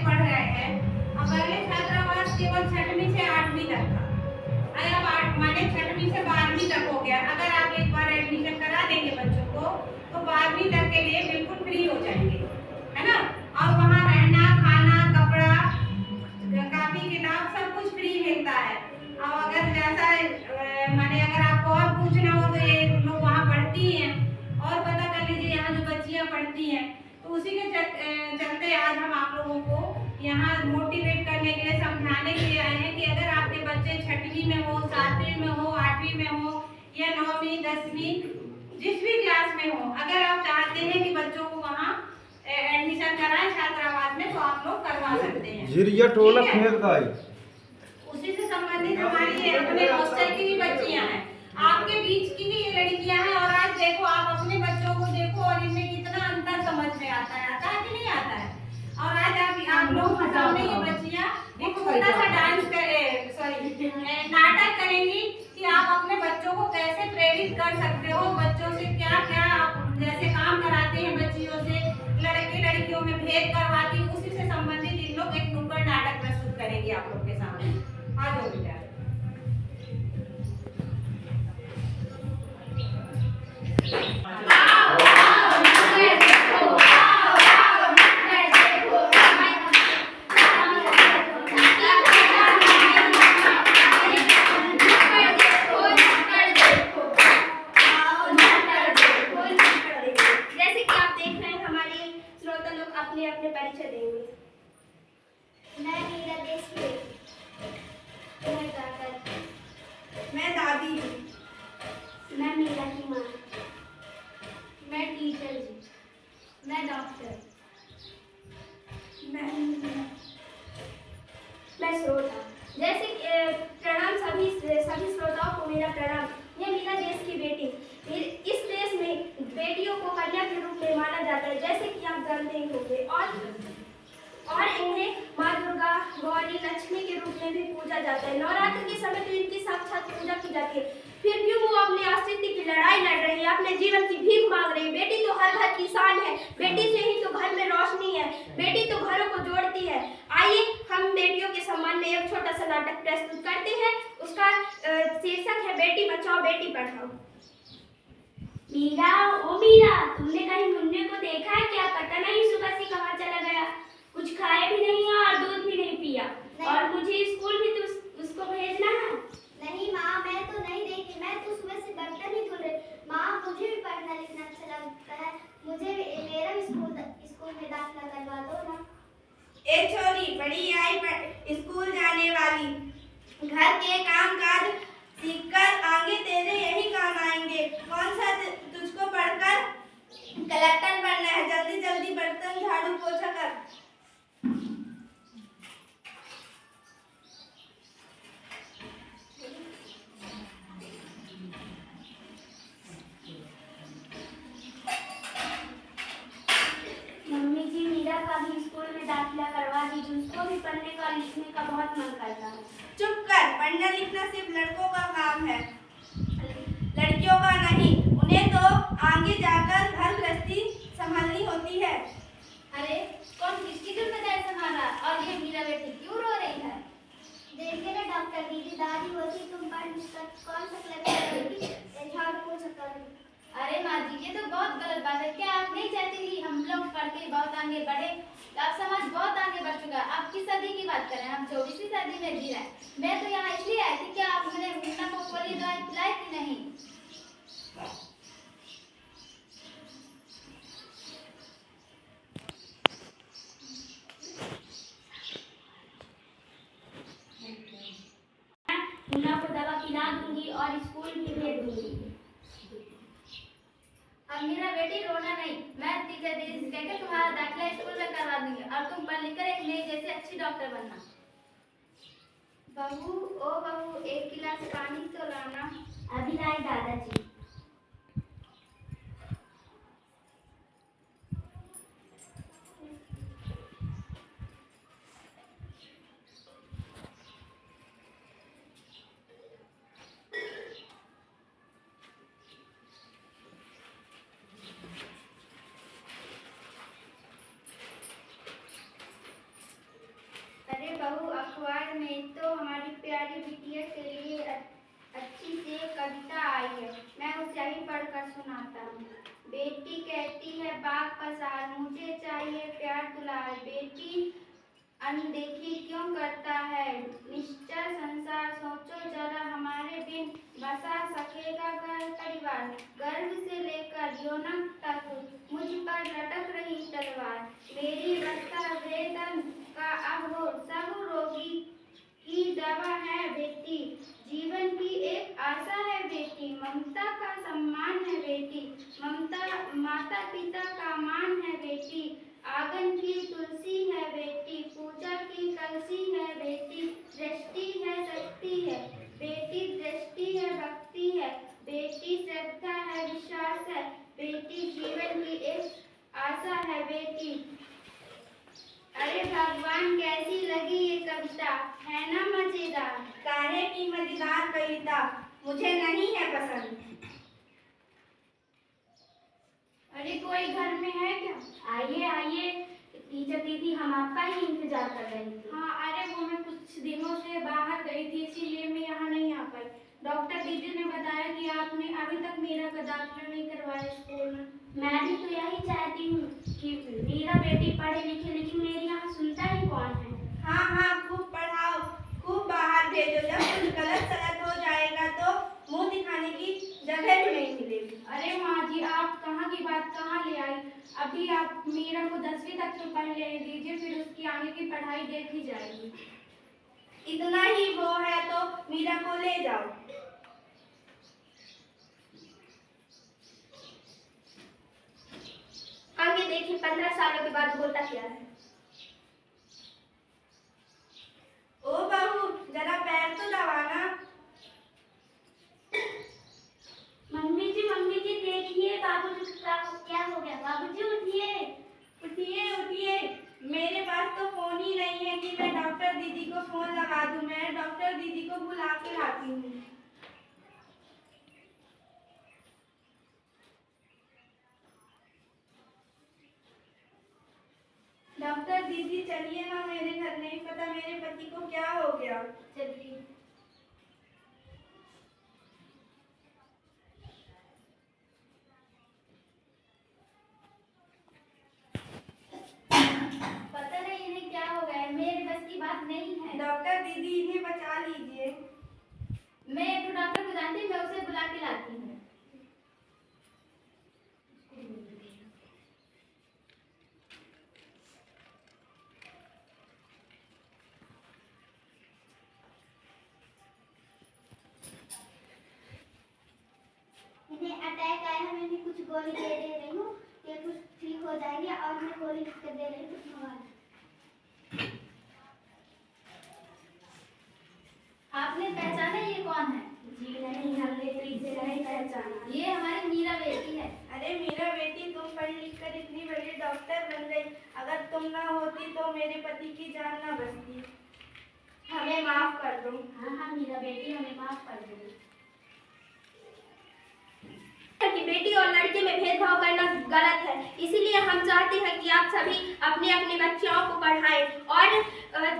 पढ़ रहे हैं, अब पहले छात्रावास केवल 6वीं से 8वीं तक था, अब 8 माने 6वीं से 12वीं तक हो गया। अगर आप एक बार एडमिशन करा देंगे बच्चों को तो 12वीं तक के लिए बिल्कुल फ्री हो जाएंगे, है ना। और वहाँ रहना, खाना, कपड़ा, कापी, किताब सब कुछ फ्री मिलता है। अब अगर जैसा माने अगर आपको और पूछना हो तो ये लोग वहाँ पढ़ती हैं और पता कर लीजिए यहाँ जो बच्चियाँ पढ़ती हैं। तो उसी के चलते आज हम आप लोगों को यहाँ मोटिवेट करने के लिए, समझाने के लिए आए हैं कि अगर आपके बच्चे 6वीं में हो, 7वीं में हो, 8वीं में हो या 9वीं 10वीं जिस भी क्लास में हो, अगर आप चाहते हैं कि बच्चों को वहाँ एडमिशन कराएं छात्रावास में तो आप लोग करवा सकते हैं। उसी से संबंधित हमारी अपने हॉस्टल की भी बच्चियां हैं, आपके बीच की भी ये लड़कियां हैं। और आज देखो आप अपने बच्चों को देखो और इनमें कितना अंतर समझ में आता है कि नहीं आता है। और आज आप लोग सामने ये बच्चियां एक छोटा सा नाटक करेंगी कि आप अपने बच्चों को कैसे प्रेरित कर सकते हो, बच्चों से क्या क्या आप जैसे काम कराते हैं, बच्चियों से लड़के लड़कियों में भेद करवाती, उसी से संबंधित इन लोग एक नुक्कड़ नाटक प्रस्तुत करेंगे आप लोग के सामने। आ जाओ बेटा। अपने परिचय देंगे। मैं मीरा देशमुख, मैं काका, मैं दादी हूँ, मैं मीरा की माँ, मैं टीचर जी, मैं डॉक्टर, मैं श्रोता। जैसे प्रणाम सभी श्रोताओं को मेरा प्रणाम। ये मीरा देश की बेटी, इस देश में बेटियों को कन्या के रूप में माना जाता है, जैसे कि आप जानते ही होंगे। और इन्हें माँ दुर्गा, गौरी, लक्ष्मी के रूप में भी पूजा जाता है। नवरात्र के समय तो इनकी साक्षात पूजा की जाती है। फिर क्यों वो अपने अस्तित्व की लड़ाई लड़ रही है, अपने जीवन की भीख मांग रही है। बेटी तो हर घर की शान है, बेटी से ही तो घर में रोशनी है, बेटी तो घरों को जोड़ती है। आइए हम बेटियों के सम्मान में एक छोटा सा नाटक प्रस्तुत करते हैं। उसका शीर्षक है बेटी बचाओ बेटी पढ़ाओ। मीरा, ओ मीरा, तुमने कहीं मुन्ने को देखा है क्या? पता नहीं सुबह से कहाँ चला गया, कुछ खाया भी नहीं है और दूध भी नहीं पिया। और मुझे स्कूल भी तो उसको भेजना है। नहीं माँ, मैं तो नहीं देखी, मैं तो सुबह से बर्तन ही धुल रही। माँ, मुझे भी पढ़ना लिखना अच्छा लगता है, मुझे मेरा भी स्कूल में दाखिला करवा दो ना। ए छोरी, बड़ी आई स्कूल जाने वाली, घर के काम काज सीखकर आगे तेरे यही काम आएंगे। कौन सा तुझको पढ़कर कलेक्टर बनना है? जल्दी जल्दी बर्तन झाड़ू पोछा कर। मम्मी जी, मीरा का भी स्कूल में दाखिला करवा दीजिए, उसको भी पढ़ने का लिखने का बहुत मन करता है। चुप कर, पढ़ना लिखना सिर्फ लड़कों का काम है, लड़कियों का नहीं। उन्हें तो आगे जाकर घर गृहस्थी संभालनी होती है। अरे कौन किसकी जिम्मेदारी संभाला? और ये मीरा बेटी क्यों रो रही है? देखिए ना डॉक्टर दीदी, दादी होती तुम पढ़ लिख कर कौन सा कलेक्टर बनेगी, झाड़ू पोछा करोगी। अरे माँ जी, ये तो बहुत गलत बात है। क्या आप नहीं चाहती कि हम लोग पढ़ के बहुत आगे बढ़े? अब समाज बहुत आगे बढ़ चुका है। आप किस सदी की बात करें? हम 24वीं सदी में जी रहे हैं। मैं तो यहाँ इसलिए आई थी, क्या आप मेरे मुन्ना को पोलियो दवाई पिलाई कि नहीं? मुन्ना को दवा पिला दूंगी और स्कूल भी भेज दूंगी। अब मेरा बेटी रोना नहीं, मैं टीचर दीदी से कहकर तुम्हारा दाखिला स्कूल में करवा दूंगी और तुम पढ़ लिख कर एक मेरी जैसे अच्छी डॉक्टर बनना। बहू, ओ बहू, एक गिलास पानी तो लाना। अभी लाई दादाजी। मांगता हूँ। बेटी कहती है बाग पसार, मुझे चाहिए प्यार दुलार। बेटी अनदेखी क्यों करता है निश्चल संसार, सोचो जरा हमारे बिन बसा सकेगा घर परिवार। गर्भ से लेकर यौनक तक मुझ पर लटक रही तलवार। मेरी बस्ता वेदन का अब हो सब रोगी की दवा है बेटी। जीवन की एक आशा है बेटी, ममता का सम्मान है बेटी। ममता माता पिता का मान है बेटी। आंगन की तुलसी है बेटी, पूजा की कलसी है बेटी। दृष्टि है शक्ति है बेटी, दृष्टि है भक्ति है बेटी। श्रद्धा है विश्वास है बेटी, जीवन की एक आशा है बेटी। अरे भगवान कैसी लगी ये कविता, है ना मजेदार। काहे की मजेदार कविता मुझे नहीं है पसंद। अरे कोई घर में है क्या? आइए आइए, टीचर दीदी हम आपका ही इंतजार कर रही थी। हाँ, अरे वो मैं कुछ दिनों से बाहर गई थी, इसीलिए मैं यहाँ नहीं आ पाई। डॉक्टर दीदी ने बताया कि आपने अभी तक मीरा का दाखिला नहीं करवाया स्कूल में। मैं भी तो यही चाहती हूँ कि मेरा बेटी पढ़े लिखे, लेकिन मेरे यहाँ सुनता ही कौन है। हाँ हाँ, खूब पढ़ाओ, खूब बाहर भेजो। जब कुछ गलत सलत हो जाएगा तो मुंह दिखाने की जगह भी नहीं मिलेगी। अरे माँ जी, आप कहाँ की बात कहाँ ले आई। अभी आप मीरा को 10वीं तक तो पढ़ लेने दीजिए, फिर उसकी आगे की पढ़ाई देखी जाएगी। इतना ही वो है तो मीरा को ले जाओ। आगे देखिए 15 सालों के बाद होता क्या है। ओ बहू, जरा पैर तो दबाना। मम्मी जी देखिए, बाबूजी का क्या हो गया। बाबूजी उठिए। उठिए उठिए, मेरे पास तो फोन ही नहीं है कि मैं डॉक्टर दीदी को फोन लगा दूं। मैं डॉक्टर दीदी को बुला के लाती हूँ। डॉक्टर दीदी चलिए ना मेरे घर, नहीं पता मेरे पति को क्या हो गया। चलिए। पता नहीं इन्हें क्या हो गया है, मेरे बस की बात नहीं है। डॉक्टर दीदी इन्हें बचा लीजिए। मैं एक डॉक्टर को जानती हूँ, मैं उसे बुला के लाती हूँ। इन्हें अटैक आया है, मैं भी कुछ गोली दे रही हूँ, ये कुछ ठीक हो जाएंगे। और मैं गोली लिख कर दे रही हूँ भगवान। आपने पहचाना ये कौन है? जी नहीं, हमने तो इसे नहीं पहचाना। ये हमारी मीरा बेटी है। अरे मेरा बेटी, तुम पढ़ लिख कर इतनी बड़ी डॉक्टर बन गई। अगर तुम ना होती तो मेरे पति की जान ना बचती। हमें माफ कर दो। हाँ मेरा बेटी, हमें माफ कर दो। कि बेटी और लड़के में भेदभाव करना गलत है, इसीलिए हम चाहते हैं कि आप सभी अपने अपने बच्चों को पढ़ाएं और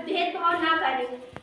भेदभाव ना करें।